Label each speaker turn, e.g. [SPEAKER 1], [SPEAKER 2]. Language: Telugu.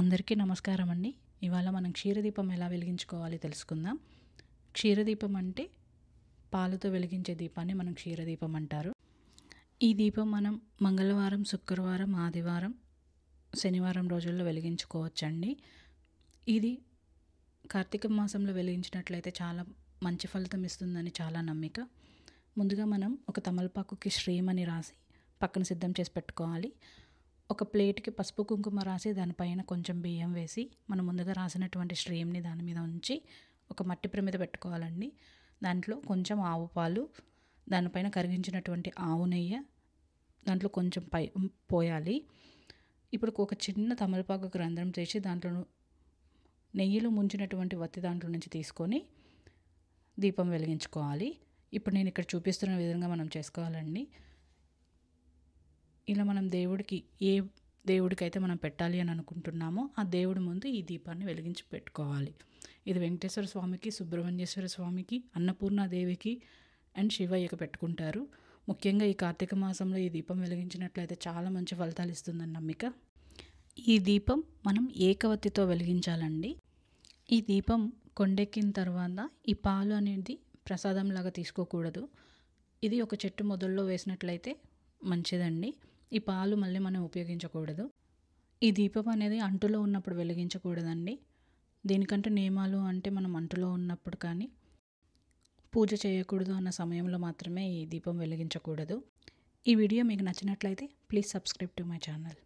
[SPEAKER 1] అందరికీ నమస్కారం అండి. ఇవాళ మనం క్షీరదీపం ఎలా వెలిగించుకోవాలి తెలుసుకుందాం. క్షీరదీపం అంటే పాలతో వెలిగించే దీపాన్ని మనం క్షీరదీపం అంటారు. ఈ దీపం మనం మంగళవారం, శుక్రవారం, ఆదివారం, శనివారం రోజుల్లో వెలిగించుకోవచ్చండి. ఇది కార్తీక మాసంలో వెలిగించినట్లయితే చాలా మంచి ఫలితం ఇస్తుందని చాలా నమ్మిక. ముందుగా మనం ఒక తమలపాకుకి శ్రీమని రాసి పక్కన సిద్ధం చేసి పెట్టుకోవాలి. ఒక ప్లేట్కి పసుపు కుంకుమ రాసి దానిపైన కొంచెం బియ్యం వేసి మనం ముందుగా రాసినటువంటి శ్రీంని దాని మీద ఉంచి ఒక మట్టి ప్రమిద పెట్టుకోవాలండి. దాంట్లో కొంచెం ఆవు పాలు, దానిపైన కరిగించినటువంటి ఆవు నెయ్యి దాంట్లో కొంచెం పోయాలి. ఇప్పుడు ఒక చిన్న తమలపాకు రంధ్రం చేసి దాంట్లో నెయ్యిలో ముంచినటువంటి వత్తి దాంట్లో నుంచి తీసుకొని దీపం వెలిగించుకోవాలి. ఇప్పుడు నేను ఇక్కడ చూపిస్తున్న విధంగా మనం చేసుకోవాలండి. ఇలా మనం ఏ దేవుడికైతే మనం పెట్టాలి అని అనుకుంటున్నామో ఆ దేవుడి ముందు ఈ దీపాన్ని వెలిగించి పెట్టుకోవాలి. ఇది వెంకటేశ్వర స్వామికి, సుబ్రహ్మణ్యేశ్వర స్వామికి, అన్నపూర్ణాదేవికి అండ్ శివయ్యకి పెట్టుకుంటారు. ముఖ్యంగా ఈ కార్తీక మాసంలో ఈ దీపం వెలిగించినట్లయితే చాలా మంచి ఫలితాలు ఇస్తుందని నమ్మిక. ఈ దీపం మనం ఏకవత్తితో వెలిగించాలండి. ఈ దీపం కొండెక్కిన తర్వాత ఈ పాలు అనేది ప్రసాదంలాగా తీసుకోకూడదు. ఇది ఒక చెట్టు మొదల్లో వేసినట్లయితే మంచిదండి. ఈ పాలు మళ్ళీ మనం ఉపయోగించకూడదు. ఈ దీపం అనేది అంటులో ఉన్నప్పుడు వెలిగించకూడదండి. దీనికంటే నియమాలు అంటే మనం అంటులో ఉన్నప్పుడు కానీ పూజ చేయకూడదు అన్న సమయంలో మాత్రమే ఈ దీపం వెలిగించకూడదు. ఈ వీడియో మీకు నచ్చినట్లయితే please subscribe to my channel.